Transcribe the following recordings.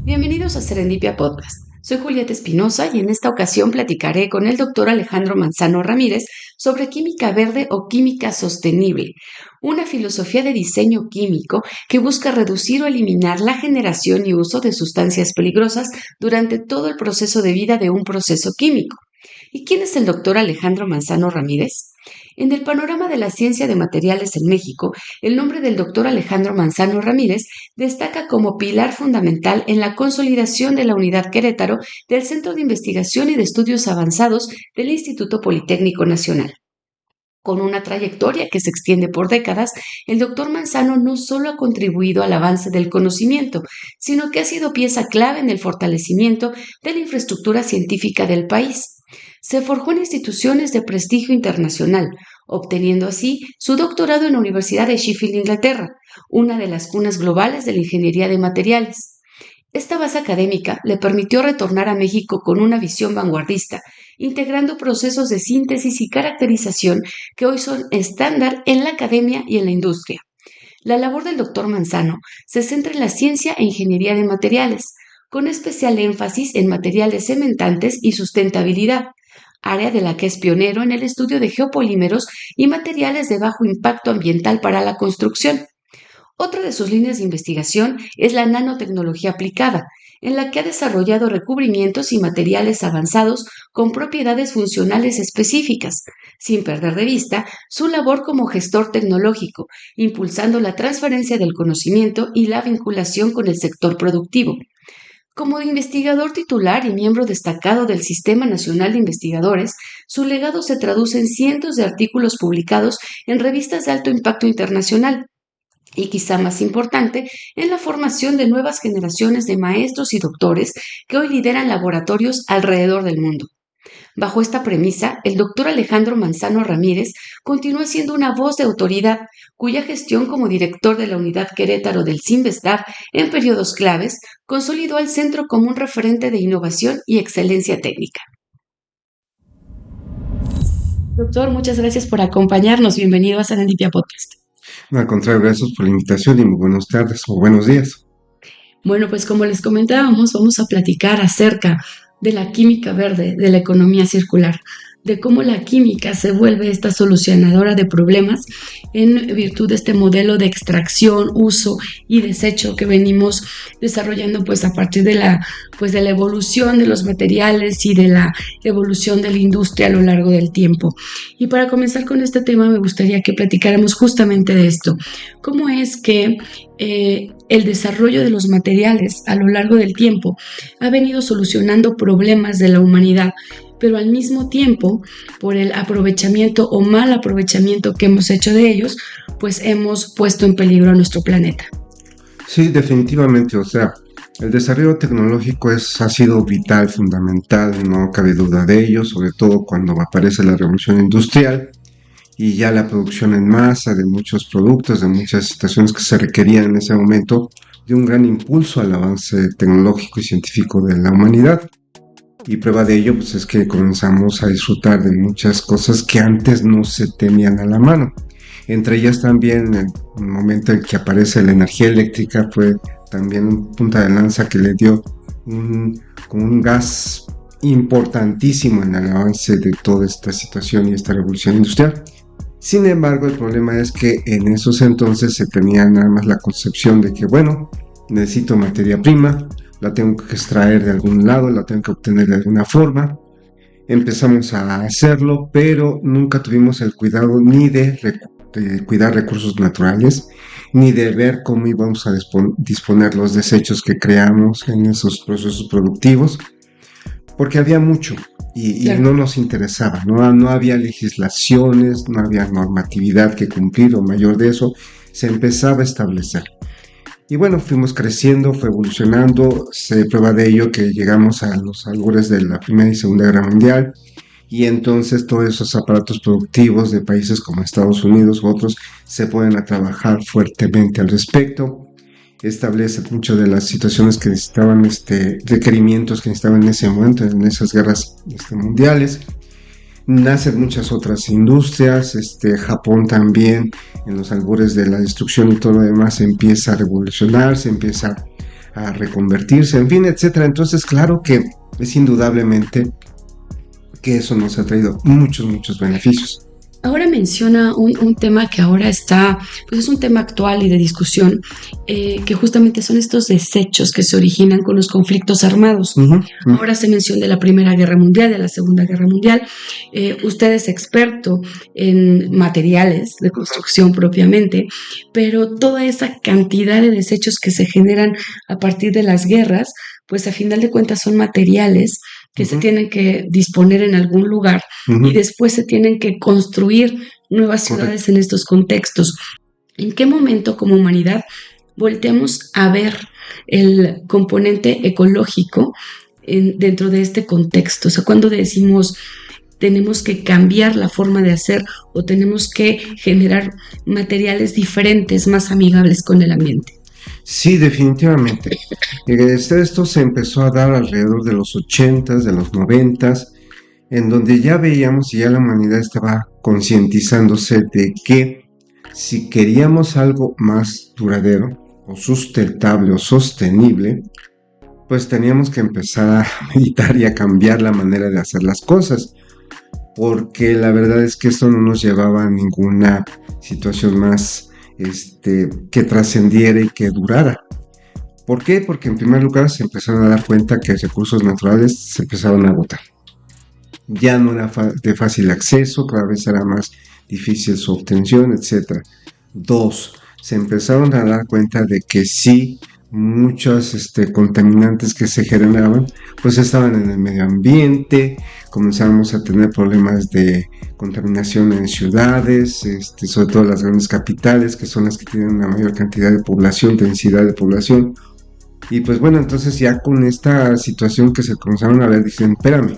Bienvenidos a Serendipia Podcast. Soy Julieta Espinosa y en esta ocasión platicaré con el doctor Alejandro Manzano Ramírez sobre química verde o química sostenible, una filosofía de diseño químico que busca reducir o eliminar la generación y uso de sustancias peligrosas durante todo el proceso de vida de un proceso químico. ¿Y quién es el doctor Alejandro Manzano Ramírez? En el panorama de la ciencia de materiales en México, el nombre del doctor Alejandro Manzano Ramírez destaca como pilar fundamental en la consolidación de la Unidad Querétaro del Centro de Investigación y de Estudios Avanzados del Instituto Politécnico Nacional. Con una trayectoria que se extiende por décadas, el doctor Manzano no solo ha contribuido al avance del conocimiento, sino que ha sido pieza clave en el fortalecimiento de la infraestructura científica del país. Se forjó en instituciones de prestigio internacional, obteniendo así su doctorado en la Universidad de Sheffield, Inglaterra, una de las cunas globales de la ingeniería de materiales. Esta base académica le permitió retornar a México con una visión vanguardista, integrando procesos de síntesis y caracterización que hoy son estándar en la academia y en la industria. La labor del doctor Manzano se centra en la ciencia e ingeniería de materiales, con especial énfasis en materiales cementantes y sustentabilidad, área de la que es pionero en el estudio de geopolímeros y materiales de bajo impacto ambiental para la construcción. Otra de sus líneas de investigación es la nanotecnología aplicada, en la que ha desarrollado recubrimientos y materiales avanzados con propiedades funcionales específicas, sin perder de vista su labor como gestor tecnológico, impulsando la transferencia del conocimiento y la vinculación con el sector productivo. Como investigador titular y miembro destacado del Sistema Nacional de Investigadores, su legado se traduce en cientos de artículos publicados en revistas de alto impacto internacional y, quizá más importante, en la formación de nuevas generaciones de maestros y doctores que hoy lideran laboratorios alrededor del mundo. Bajo esta premisa, el doctor Alejandro Manzano Ramírez continúa siendo una voz de autoridad, cuya gestión como director de la Unidad Querétaro del CINVESTAB en periodos claves consolidó al centro como un referente de innovación y excelencia técnica. Doctor, muchas gracias por acompañarnos. Bienvenido a Serendipia Podcast. No, al contrario, gracias por la invitación y muy buenas tardes o buenos días. Bueno, pues como les comentábamos, vamos a platicar acerca de la química verde, de la economía circular, de cómo la química se vuelve esta solucionadora de problemas en virtud de este modelo de extracción, uso y desecho que venimos desarrollando pues a partir de la evolución de los materiales y de la evolución de la industria a lo largo del tiempo. Y para comenzar con este tema me gustaría que platicáramos justamente de esto. ¿Cómo es que el desarrollo de los materiales a lo largo del tiempo ha venido solucionando problemas de la humanidad, pero al mismo tiempo, por el aprovechamiento o mal aprovechamiento que hemos hecho de ellos, pues hemos puesto en peligro a nuestro planeta? Sí, definitivamente, el desarrollo tecnológico ha sido vital, fundamental, no cabe duda de ello, sobre todo cuando aparece la revolución industrial y ya la producción en masa de muchos productos, de muchas situaciones que se requerían en ese momento, de un gran impulso al avance tecnológico y científico de la humanidad. Y prueba de ello pues, es que comenzamos a disfrutar de muchas cosas que antes no se tenían a la mano. Entre ellas también el momento en que aparece la energía eléctrica fue también un punta de lanza que le dio un gas importantísimo en el avance de toda esta situación y esta revolución industrial. Sin embargo, el problema es que en esos entonces se tenía nada más la concepción de que, bueno, necesito materia prima, la tengo que extraer de algún lado, la tengo que obtener de alguna forma. Empezamos a hacerlo, pero nunca tuvimos el cuidado ni de cuidar recursos naturales, ni de ver cómo íbamos a disponer los desechos que creamos en esos procesos productivos, porque había mucho. Y no nos interesaba, no había legislaciones, no había normatividad que cumplir o mayor de eso, se empezaba a establecer. Y bueno, fuimos creciendo, fue evolucionando, se prueba de ello que llegamos a los albores de la Primera y Segunda Guerra Mundial, y entonces todos esos aparatos productivos de países como Estados Unidos u otros se ponen a trabajar fuertemente al respecto. Establece muchas de las situaciones que necesitaban, requerimientos que necesitaban en ese momento, en esas guerras mundiales. Nacen muchas otras industrias, Japón también, en los albores de la destrucción y todo lo demás, empieza a revolucionar, se empieza a reconvertirse, en fin, etcétera. Entonces, claro que es indudablemente que eso nos ha traído muchos beneficios. Ahora menciona un tema que ahora está, pues es un tema actual y de discusión, que justamente son estos desechos que se originan con los conflictos armados. Ahora se menciona de la Primera Guerra Mundial, de la Segunda Guerra Mundial. Usted es experto en materiales de construcción propiamente, pero toda esa cantidad de desechos que se generan a partir de las guerras, pues a final de cuentas son materiales que se tienen que disponer en algún lugar y después se tienen que construir nuevas ciudades en estos contextos. ¿En qué momento como humanidad volteamos a ver el componente ecológico dentro de este contexto? O sea, cuando decimos tenemos que cambiar la forma de hacer o tenemos que generar materiales diferentes, más amigables con el ambiente. Sí, definitivamente. Esto se empezó a dar alrededor de los 80s, de los 90s, en donde ya veíamos y ya la humanidad estaba concientizándose de que si queríamos algo más duradero o sustentable o sostenible, pues teníamos que empezar a meditar y a cambiar la manera de hacer las cosas, porque la verdad es que esto no nos llevaba a ninguna situación más que trascendiera y que durara. ¿Por qué? Porque en primer lugar se empezaron a dar cuenta que recursos naturales se empezaron a agotar. Ya no era de fácil acceso, cada vez era más difícil su obtención, etc. 2. Se empezaron a dar cuenta de que sí, muchos contaminantes que se generaban, pues estaban en el medio ambiente, comenzamos a tener problemas de contaminación en ciudades, sobre todo las grandes capitales, que son las que tienen una mayor cantidad de población, densidad de población. Y pues bueno, entonces ya con esta situación que se comenzaron a ver, dicen, espérame,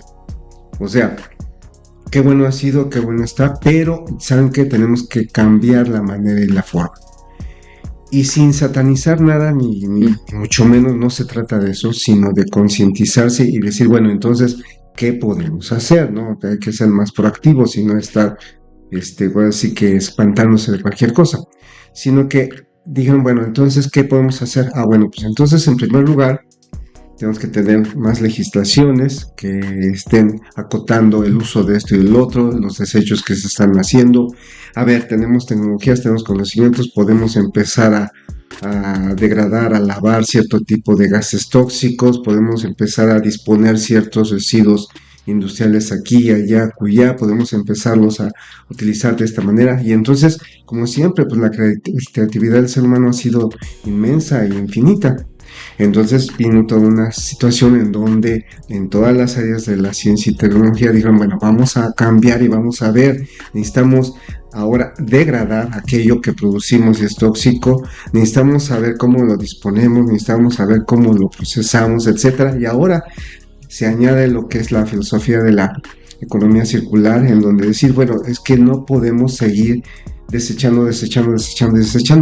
o sea, qué bueno ha sido, qué bueno está, pero ¿saben qué? Tenemos que cambiar la manera y la forma. Y sin satanizar nada, ni mucho menos, no se trata de eso, sino de concientizarse y decir, bueno, entonces, ¿qué podemos hacer? ¿No? Hay que ser más proactivos y no estar, así que espantándose de cualquier cosa, sino que dijeron, bueno, entonces, ¿qué podemos hacer? Bueno, pues entonces, en primer lugar, tenemos que tener más legislaciones que estén acotando el uso de esto y del otro, los desechos que se están haciendo. A ver, tenemos tecnologías, tenemos conocimientos, podemos empezar a degradar, a lavar cierto tipo de gases tóxicos, podemos empezar a disponer ciertos residuos industriales aquí, allá, acullá, podemos empezarlos a utilizar de esta manera. Y entonces, como siempre, pues la creatividad del ser humano ha sido inmensa e infinita. Entonces vino toda una situación en donde en todas las áreas de la ciencia y tecnología dijeron, bueno, vamos a cambiar y vamos a ver, necesitamos ahora degradar aquello que producimos y es tóxico, necesitamos saber cómo lo disponemos, necesitamos saber cómo lo procesamos, etcétera. Y ahora se añade lo que es la filosofía de la economía circular, en donde decir, bueno, es que no podemos seguir desechando,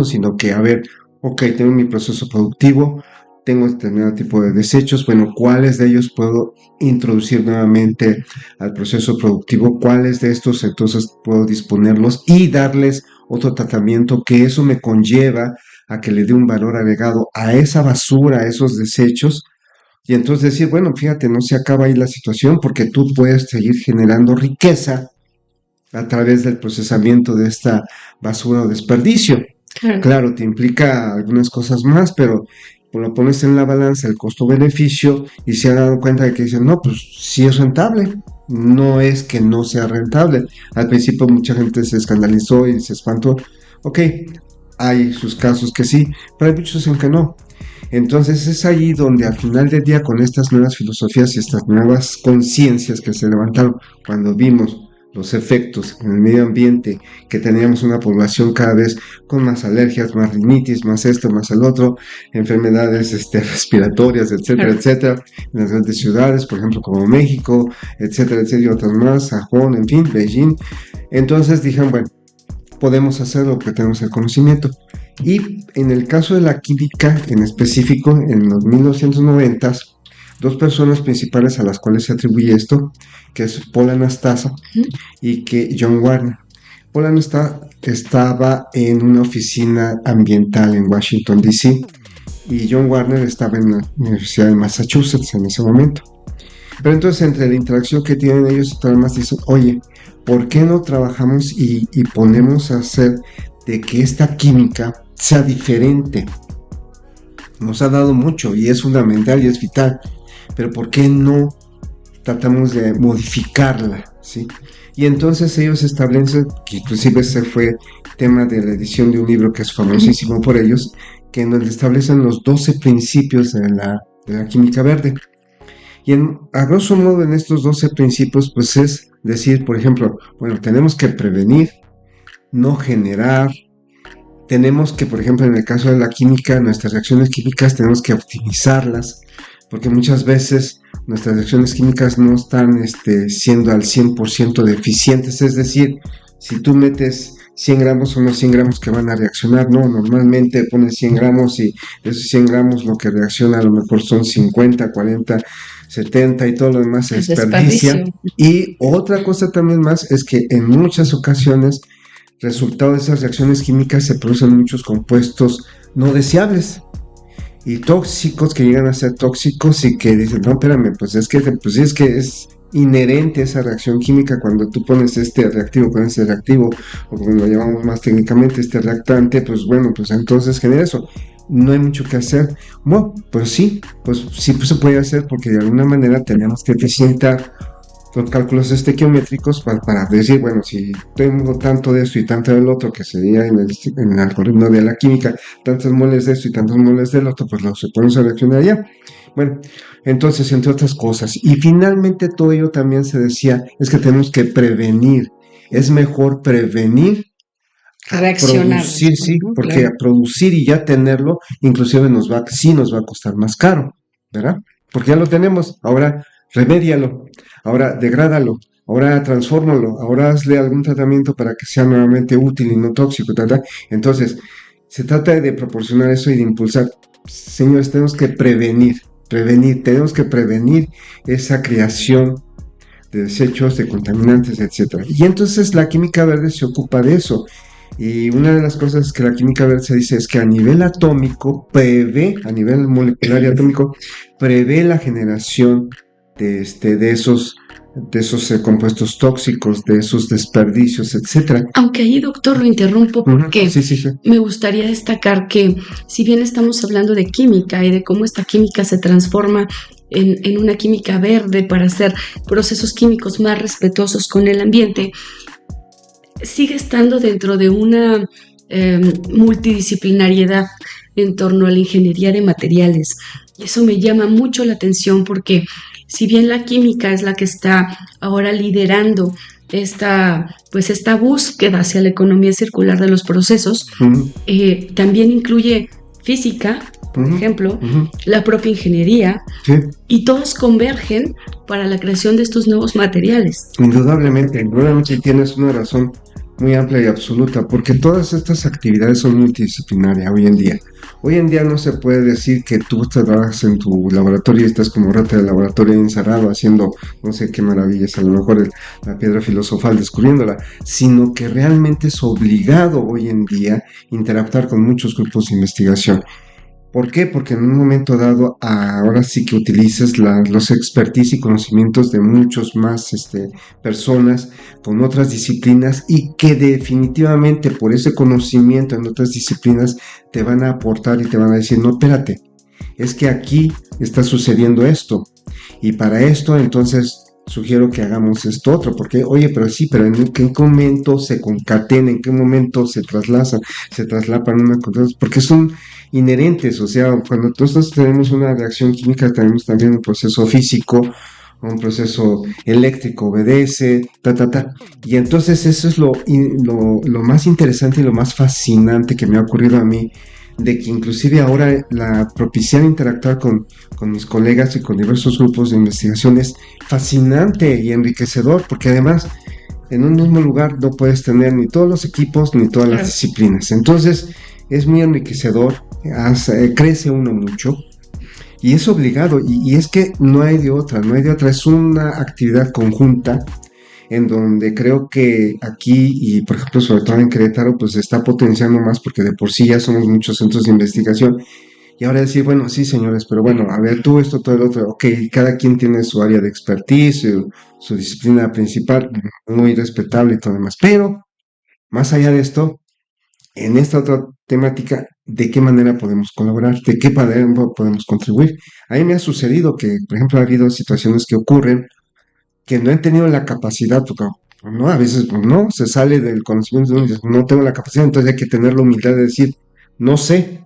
sino que, a ver, ok, tengo mi proceso productivo, tengo determinado tipo de desechos, bueno, ¿cuáles de ellos puedo introducir nuevamente al proceso productivo? ¿Cuáles de estos entonces puedo disponerlos y darles otro tratamiento que eso me conlleva a que le dé un valor agregado a esa basura, a esos desechos? Y entonces decir, bueno, fíjate, no se acaba ahí la situación porque tú puedes seguir generando riqueza a través del procesamiento de esta basura o desperdicio. Claro, te implica algunas cosas más, pero lo pones en la balanza el costo-beneficio y se han dado cuenta de que dicen, no, pues sí es rentable, no es que no sea rentable. Al principio mucha gente se escandalizó y se espantó. Ok, hay sus casos que sí, pero hay muchos en que no. Entonces es allí donde al final del día, con estas nuevas filosofías y estas nuevas conciencias que se levantaron cuando vimos los efectos en el medio ambiente, que teníamos una población cada vez con más alergias, más rinitis, más esto, más el otro, enfermedades respiratorias, etcétera, etcétera, en las grandes ciudades, por ejemplo, como México, etcétera, etcétera, y otras más, Japón, en fin, Beijing. Entonces dijeron, bueno, podemos hacer lo que tenemos el conocimiento. Y en el caso de la química en específico, en los 1990s, dos personas principales a las cuales se atribuye esto, que es Paul Anastasa y que John Warner. Paul Anastasa estaba en una oficina ambiental en Washington, D.C., y John Warner estaba en la Universidad de Massachusetts en ese momento. Pero entonces entre la interacción que tienen ellos y todo lo demás dicen, oye, ¿por qué no trabajamos y ponemos a hacer de que esta química sea diferente? Nos ha dado mucho y es fundamental y es vital, pero ¿por qué no tratamos de modificarla? ¿Sí? Y entonces ellos establecen, que inclusive ese fue tema de la edición de un libro que es famosísimo por ellos, que en donde establecen los 12 principios de la química verde. Y a grosso modo en estos 12 principios, pues es decir, por ejemplo, bueno, tenemos que prevenir, no generar, tenemos que, por ejemplo, en el caso de la química, nuestras reacciones químicas tenemos que optimizarlas, porque muchas veces nuestras reacciones químicas no están siendo al 100% de eficientes, es decir, si tú metes 100 gramos son los 100 gramos que van a reaccionar, no, normalmente pones 100 gramos y esos 100 gramos lo que reacciona a lo mejor son 50, 40, 70 y todo lo demás se desperdicia. Y otra cosa también más es que en muchas ocasiones, resultado de esas reacciones químicas se producen muchos compuestos no deseables y tóxicos que llegan a ser tóxicos y que dicen, no, espérame, pues es que es inherente esa reacción química cuando tú pones este reactivo con este reactivo, o como lo llamamos más técnicamente, este reactante, pues bueno, pues entonces genera eso. No hay mucho que hacer. Bueno, pues sí pues se puede hacer porque de alguna manera tenemos que eficientar los cálculos estequiométricos para decir, bueno, si tengo tanto de esto y tanto del otro, que sería en el algoritmo de la química, tantos moles de esto y tantos moles del otro, pues se pueden seleccionar ya. Bueno, entonces, entre otras cosas. Y finalmente todo ello también se decía, es que tenemos que prevenir. Es mejor prevenir reaccionar. Producir, sí, porque claro, producir y ya tenerlo, inclusive nos va a costar más caro, ¿verdad? Porque ya lo tenemos, ahora remédialo, ahora degrádalo, ahora transfórmalo, ahora hazle algún tratamiento para que sea nuevamente útil y no tóxico, ¿verdad? Entonces, se trata de proporcionar eso y de impulsar. Señores, tenemos que tenemos que prevenir esa creación de desechos, de contaminantes, etc. Y entonces la química verde se ocupa de eso. Y una de las cosas que la química verde se dice es que a nivel atómico a nivel molecular y atómico, prevé la generación de esos compuestos tóxicos, de esos desperdicios, etcétera. Aunque ahí, doctor, lo interrumpo porque sí. Me gustaría destacar que si bien estamos hablando de química y de cómo esta química se transforma en una química verde para hacer procesos químicos más respetuosos con el ambiente, sigue estando dentro de una multidisciplinariedad en torno a la ingeniería de materiales. Y eso me llama mucho la atención porque si bien la química es la que está ahora liderando esta búsqueda hacia la economía circular de los procesos, también incluye física, por ejemplo, la propia ingeniería, y todos convergen para la creación de estos nuevos materiales. Indudablemente tienes una razón muy amplia y absoluta, porque todas estas actividades son multidisciplinarias hoy en día. Hoy en día no se puede decir que tú trabajas en tu laboratorio y estás como rata de laboratorio encerrado haciendo no sé qué maravillas, a lo mejor la piedra filosofal descubriéndola, sino que realmente es obligado hoy en día interactuar con muchos grupos de investigación. ¿Por qué? Porque en un momento dado, ahora sí que utilices los expertise y conocimientos de muchos más personas con otras disciplinas y que definitivamente por ese conocimiento en otras disciplinas te van a aportar y te van a decir, no, espérate, es que aquí está sucediendo esto y para esto entonces sugiero que hagamos esto otro, porque oye, pero en qué momento se concatena, en qué momento se traslapan una con otras, porque son inherentes, o sea, cuando nosotros tenemos una reacción química tenemos también un proceso físico, un proceso eléctrico obedece, y entonces eso es lo más interesante y lo más fascinante que me ha ocurrido a mí, de que inclusive ahora la propiciar interactuar con mis colegas y con diversos grupos de investigación es fascinante y enriquecedor, porque además en un mismo lugar no puedes tener ni todos los equipos ni todas las disciplinas, entonces es muy enriquecedor, crece uno mucho y es obligado, y es que no hay de otra, es una actividad conjunta en donde creo que aquí y por ejemplo sobre todo en Querétaro pues se está potenciando más porque de por sí ya somos muchos centros de investigación Y ahora decir, bueno, sí, señores, pero bueno, a ver, tú esto, todo el otro, ok, cada quien tiene su área de expertise, su disciplina principal, muy respetable y todo lo demás. Pero, más allá de esto, en esta otra temática, ¿de qué manera podemos colaborar? ¿De qué manera podemos contribuir? A mí me ha sucedido que, por ejemplo, ha habido situaciones que ocurren que no han tenido la capacidad, porque no, a veces pues, no, se sale del conocimiento de uno y dice, no tengo la capacidad, entonces hay que tener la humildad de decir, no sé.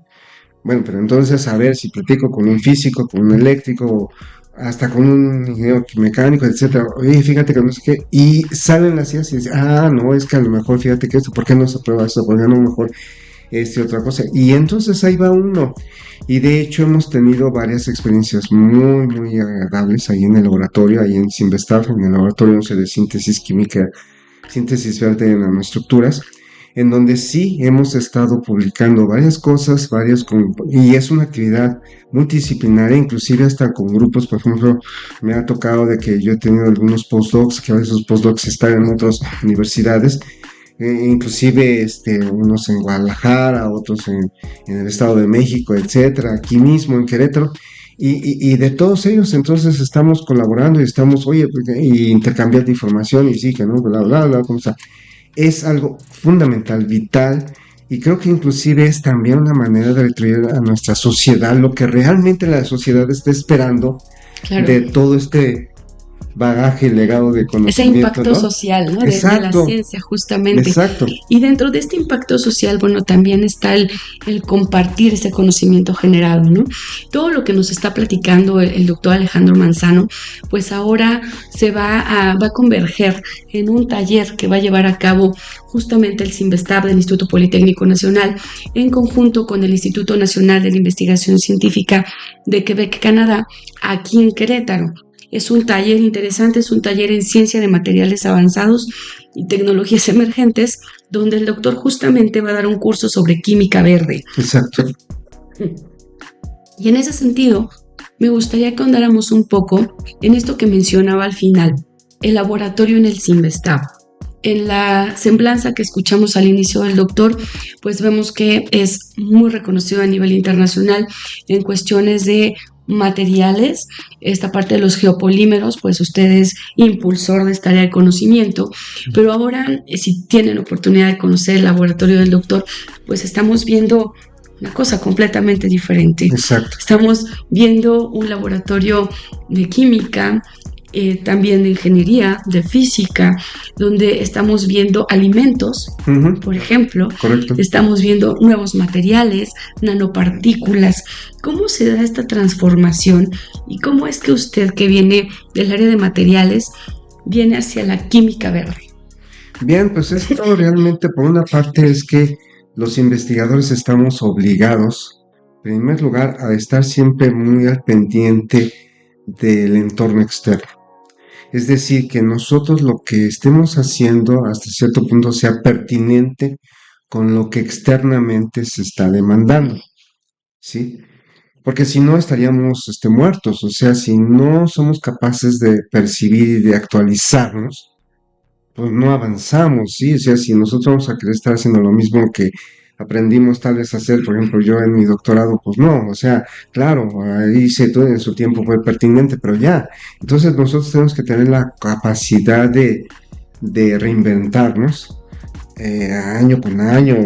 Bueno, pero entonces a ver si platico con un físico, con un eléctrico, hasta con un ingeniero mecánico, etcétera. Oye, fíjate que no sé qué. Y salen las ideas y dicen, no, es que a lo mejor fíjate que esto, ¿por qué no se prueba esto? ¿Por qué no mejor otra cosa? Y entonces ahí va uno. Y de hecho hemos tenido varias experiencias muy, muy agradables ahí en el laboratorio, ahí en Simvestab, en el laboratorio 11 de síntesis química, síntesis verde de nanoestructuras, en donde sí hemos estado publicando varias cosas, y es una actividad multidisciplinaria, inclusive hasta con grupos. Por ejemplo, me ha tocado de que yo he tenido algunos postdocs, que a veces los postdocs están en otras universidades, inclusive unos en Guadalajara, otros en el Estado de México, etcétera, aquí mismo en Querétaro, y de todos ellos entonces estamos colaborando y estamos, oye, y intercambiando información y sí, que no, bla, bla, bla, ¿cómo está? Es algo fundamental, vital, y creo que inclusive es también una manera de retribuir a nuestra sociedad lo que realmente la sociedad está esperando. Claro. De todo este bagaje y legado de conocimiento. Ese impacto, ¿no? Social, ¿no? De la ciencia, justamente. Exacto. Y dentro de este impacto social, bueno, también está el compartir ese conocimiento generado, ¿no? Todo lo que nos está platicando el doctor Alejandro Manzano, pues ahora se va a converger en un taller que va a llevar a cabo justamente el Simvestab del Instituto Politécnico Nacional, en conjunto con el Instituto Nacional de la Investigación Científica de Quebec, Canadá, aquí en Querétaro. Es un taller interesante, es un taller en ciencia de materiales avanzados y tecnologías emergentes, donde el doctor justamente va a dar un curso sobre química verde. Exacto. Y en ese sentido, me gustaría que ahondáramos un poco en esto que mencionaba al final, el laboratorio en el Simvestab. En la semblanza que escuchamos al inicio del doctor, pues vemos que es muy reconocido a nivel internacional en cuestiones de materiales. Esta parte de los geopolímeros, pues usted es impulsor de esta área de conocimiento, pero ahora si tienen oportunidad de conocer el laboratorio del doctor, pues estamos viendo una cosa completamente diferente. Exacto. Estamos viendo un laboratorio de química, también de ingeniería, de física, donde estamos viendo alimentos, por ejemplo. Correcto. Estamos viendo nuevos materiales, nanopartículas. ¿Cómo se da esta transformación y cómo es que usted, que viene del área de materiales, viene hacia la química verde? Bien, pues esto realmente por una parte es que los investigadores estamos obligados, en primer lugar, a estar siempre muy al pendiente del entorno externo. Es decir, que nosotros lo que estemos haciendo hasta cierto punto sea pertinente con lo que externamente se está demandando, ¿sí? Porque si no estaríamos muertos. O sea, si no somos capaces de percibir y de actualizarnos, pues no avanzamos, ¿sí? O sea, si nosotros vamos a querer estar haciendo lo mismo que aprendimos tal vez a hacer, por ejemplo, yo en mi doctorado, pues no, o sea, claro, ahí todo en su tiempo fue pertinente, pero ya. Entonces nosotros tenemos que tener la capacidad de reinventarnos año con año,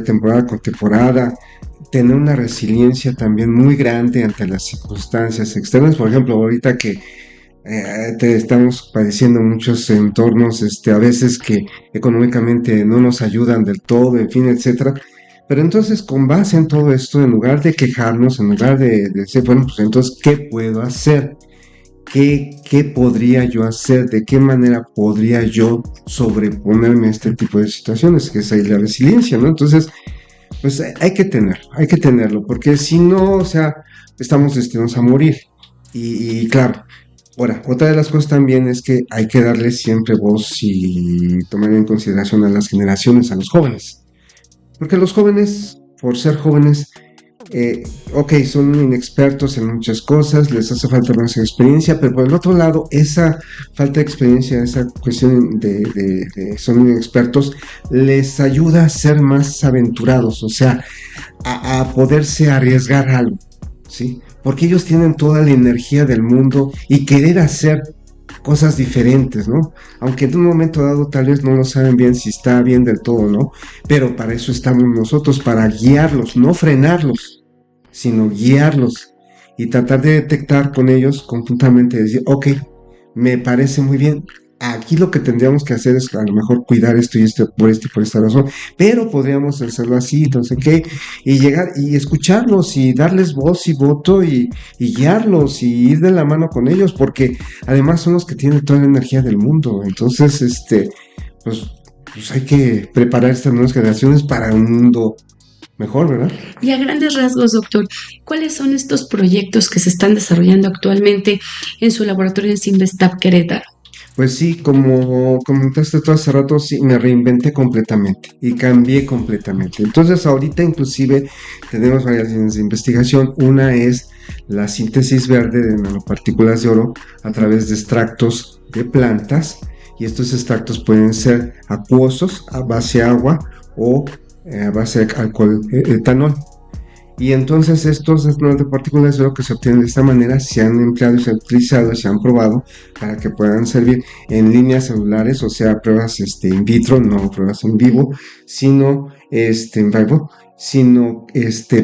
temporada con temporada, tener una resiliencia también muy grande ante las circunstancias externas. Por ejemplo, ahorita que estamos padeciendo muchos entornos a veces que económicamente no nos ayudan del todo, en fin, etcétera. Pero entonces, con base en todo esto, en lugar de quejarnos, en lugar de decir, bueno, pues entonces, ¿qué puedo hacer? ¿Qué podría yo hacer? ¿De qué manera podría yo sobreponerme a este tipo de situaciones? Que es ahí la resiliencia, ¿no? Entonces, pues hay que tenerlo, porque si no, o sea, estamos destinados a morir. Y claro, ahora, otra de las cosas también es que hay que darle siempre voz y tomar en consideración a las generaciones, a los jóvenes. Porque los jóvenes, por ser jóvenes, son inexpertos en muchas cosas, les hace falta más experiencia, pero por el otro lado, esa falta de experiencia, esa cuestión de son inexpertos, les ayuda a ser más aventurados, o sea, a poderse arriesgar a algo. ¿sí? Porque ellos tienen toda la energía del mundo y querer hacer cosas diferentes, ¿no? Aunque en un momento dado tal vez no lo saben bien si está bien del todo, ¿no? Pero para eso estamos nosotros, para guiarlos, no frenarlos, sino guiarlos y tratar de detectar con ellos conjuntamente, decir, ok, me parece muy bien. Aquí lo que tendríamos que hacer es a lo mejor cuidar esto y esto por esta razón, pero podríamos hacerlo así, entonces, ¿qué? Y llegar y escucharlos y darles voz y voto y guiarlos y ir de la mano con ellos, porque además son los que tienen toda la energía del mundo. Entonces, pues, pues hay que preparar estas nuevas generaciones para un mundo mejor, ¿verdad? Y a grandes rasgos, doctor, ¿cuáles son estos proyectos que se están desarrollando actualmente en su laboratorio en Simvestab Querétaro? Pues sí, como comentaste todo hace rato, sí, me reinventé completamente y cambié completamente. Entonces ahorita inclusive tenemos varias líneas de investigación. Una es la síntesis verde de nanopartículas de oro a través de extractos de plantas, y estos extractos pueden ser acuosos a base de agua o a base de alcohol etanol. Y entonces estos nanopartículas de oro que se obtienen de esta manera se han empleado y se han utilizado y se han probado para que puedan servir en líneas celulares, o sea, pruebas in vitro, no pruebas en vivo, sino en vivo, sino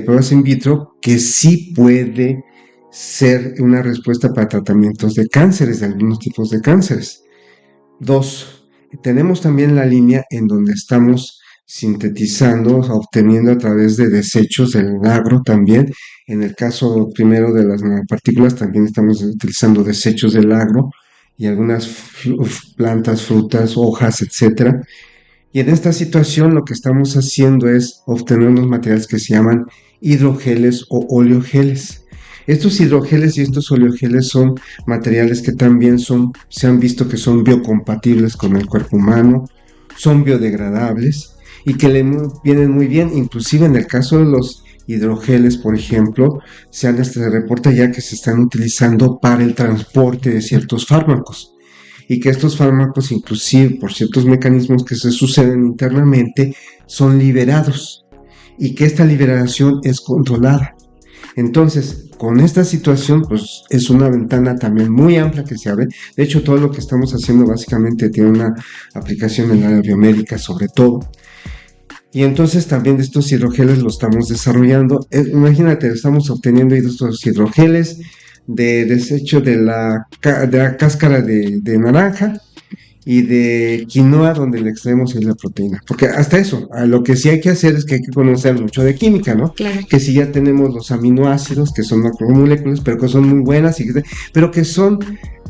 pruebas in vitro que sí puede ser una respuesta para tratamientos de cánceres, de algunos tipos de cánceres. Dos, tenemos también la línea en donde estamos sintetizando, obteniendo a través de desechos del agro también. En el caso primero de las nanopartículas, también estamos utilizando desechos del agro y algunas plantas, frutas, hojas, etcétera. Y en esta situación lo que estamos haciendo es obtener unos materiales que se llaman hidrogeles o oleogeles. Estos hidrogeles y estos oleogeles son materiales que también se han visto que son biocompatibles con el cuerpo humano, son biodegradables y que le vienen muy bien. Inclusive en el caso de los hidrogeles, por ejemplo, se reporta ya que se están utilizando para el transporte de ciertos fármacos, y que estos fármacos, inclusive por ciertos mecanismos que se suceden internamente, son liberados y que esta liberación es controlada. Entonces, con esta situación, pues es una ventana también muy amplia que se abre. De hecho, todo lo que estamos haciendo básicamente tiene una aplicación en la área biomédica sobre todo. Y entonces también de estos hidrogeles lo estamos desarrollando. Imagínate, estamos obteniendo estos hidrogeles de desecho de la cáscara de naranja y de quinoa, donde le extraemos la proteína. Porque hasta eso, lo que sí hay que hacer es que hay que conocer mucho de química, ¿no? Claro. Que si ya tenemos los aminoácidos, que son macromoléculas, pero que son muy buenas, pero que son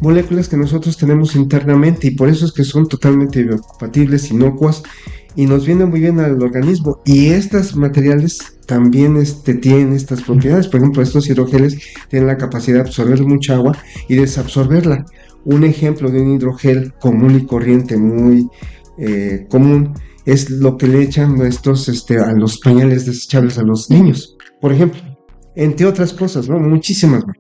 moléculas que nosotros tenemos internamente, y por eso es que son totalmente biocompatibles, inocuas, y nos vienen muy bien al organismo. Y estos materiales también tienen estas propiedades. Por ejemplo, estos hidrogeles tienen la capacidad de absorber mucha agua y desabsorberla. Un ejemplo de un hidrogel común y corriente, muy común, es lo que le echan a los pañales desechables a los niños, por ejemplo, entre otras cosas, ¿no? Muchísimas más.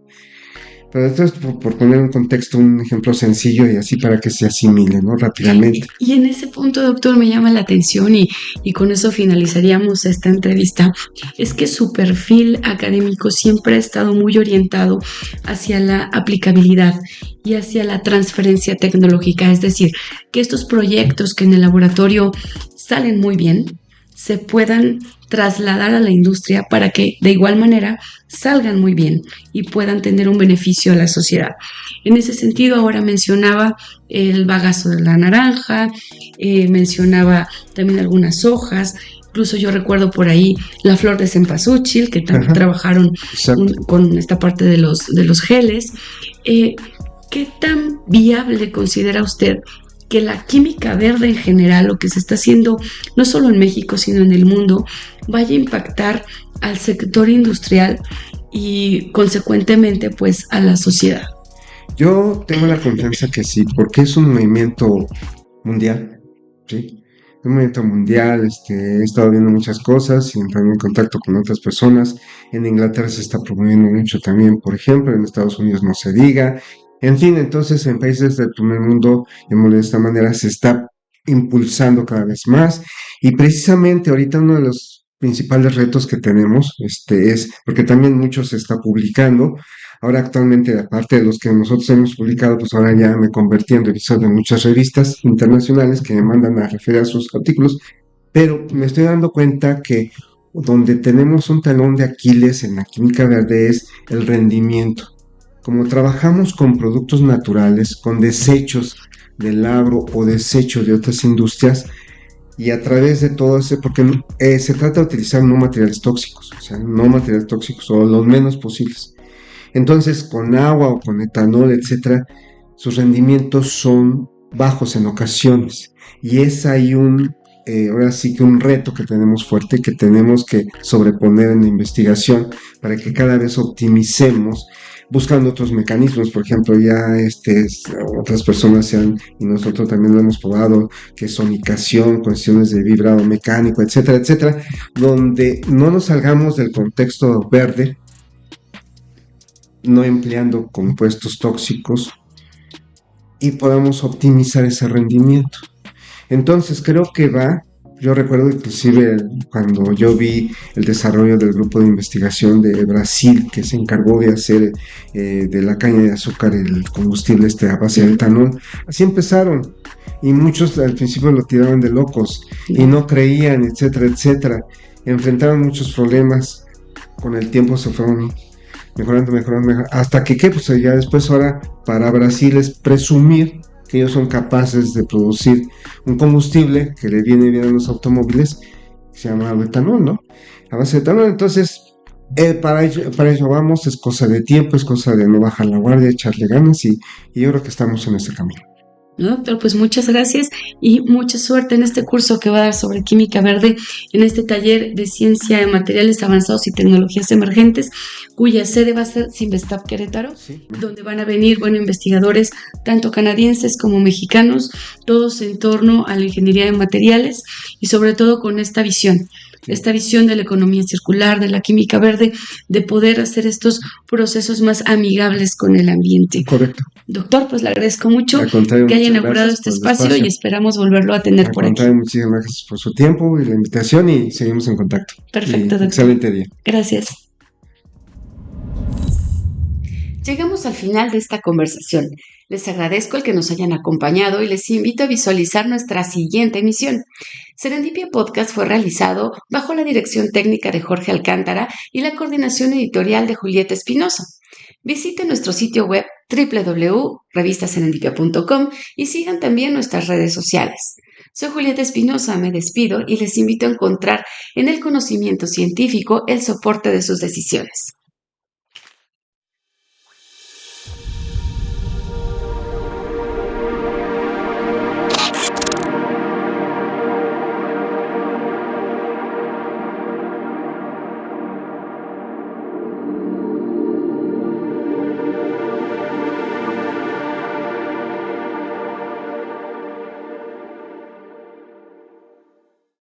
Pero esto es por poner en contexto un ejemplo sencillo y así para que se asimile, ¿no? Rápidamente. Y en ese punto, doctor, me llama la atención y con eso finalizaríamos esta entrevista, es que su perfil académico siempre ha estado muy orientado hacia la aplicabilidad y hacia la transferencia tecnológica, es decir, que estos proyectos que en el laboratorio salen muy bien, se puedan trasladar a la industria para que de igual manera salgan muy bien y puedan tener un beneficio a la sociedad. En ese sentido, ahora mencionaba el bagazo de la naranja, mencionaba también algunas hojas, incluso yo recuerdo por ahí la flor de cempasúchil, que también trabajaron con esta parte de los geles. ¿Qué tan viable considera usted que la química verde en general, lo que se está haciendo no solo en México, sino en el mundo, vaya a impactar al sector industrial y consecuentemente pues a la sociedad? Yo tengo la confianza que sí, porque es un movimiento mundial, ¿sí? Un movimiento mundial, he estado viendo muchas cosas y entrando en contacto con otras personas. En Inglaterra se está promoviendo mucho también, por ejemplo, en Estados Unidos no se diga. En fin, entonces en países del primer mundo, de esta manera, se está impulsando cada vez más. Y precisamente ahorita uno de los principales retos que tenemos, es, porque también mucho se está publicando. Ahora actualmente, aparte de los que nosotros hemos publicado, pues ahora ya me convertí en revisor de muchas revistas internacionales que me mandan a referir a sus artículos, pero me estoy dando cuenta que donde tenemos un talón de Aquiles en la química verde es el rendimiento. Como trabajamos con productos naturales, con desechos del agro o desechos de otras industrias, y a través de todo ese, porque se trata de utilizar no materiales tóxicos, o sea, no materiales tóxicos o los menos posibles. Entonces, con agua o con etanol, etcétera, sus rendimientos son bajos en ocasiones. Y es ahí ahora sí que un reto que tenemos fuerte, que tenemos que sobreponer en la investigación para que cada vez optimicemos buscando otros mecanismos. Por ejemplo, ya otras personas y nosotros también lo hemos probado, que es sonicación, cuestiones de vibrado mecánico, etcétera, etcétera, donde no nos salgamos del contexto verde, no empleando compuestos tóxicos, y podamos optimizar ese rendimiento. Entonces creo que yo recuerdo inclusive cuando yo vi el desarrollo del grupo de investigación de Brasil que se encargó de hacer de la caña de azúcar el combustible a base de etanol, así empezaron, y muchos al principio lo tiraban de locos y no creían, etcétera, etcétera, enfrentaron muchos problemas, con el tiempo se fueron mejorando, hasta que pues ya después ahora para Brasil es presumir que ellos son capaces de producir un combustible que le viene bien a los automóviles, que se llama etanol, ¿no? A base de etanol. Entonces, para ello vamos, es cosa de tiempo, es cosa de no bajar la guardia, echarle ganas, y yo creo que estamos en ese camino. ¿No, doctor? Pues muchas gracias y mucha suerte en este curso que va a dar sobre química verde en este taller de ciencia de materiales avanzados y tecnologías emergentes, cuya sede va a ser Cinvestav Querétaro, sí, donde van a venir, investigadores tanto canadienses como mexicanos, todos en torno a la ingeniería de materiales y sobre todo con esta visión de la economía circular, de la química verde, de poder hacer estos procesos más amigables con el ambiente. Correcto. Doctor, pues le agradezco mucho que haya inaugurado este espacio y esperamos volverlo a tener por aquí. Muchísimas gracias por su tiempo y la invitación, y seguimos en contacto. Perfecto, doctor. Excelente día. Gracias. Llegamos al final de esta conversación. Les agradezco el que nos hayan acompañado y les invito a visualizar nuestra siguiente emisión. Serendipia Podcast fue realizado bajo la dirección técnica de Jorge Alcántara y la coordinación editorial de Julieta Espinosa. Visite nuestro sitio web www.revistaserendipia.com y sigan también nuestras redes sociales. Soy Julieta Espinosa, me despido y les invito a encontrar en el conocimiento científico el soporte de sus decisiones.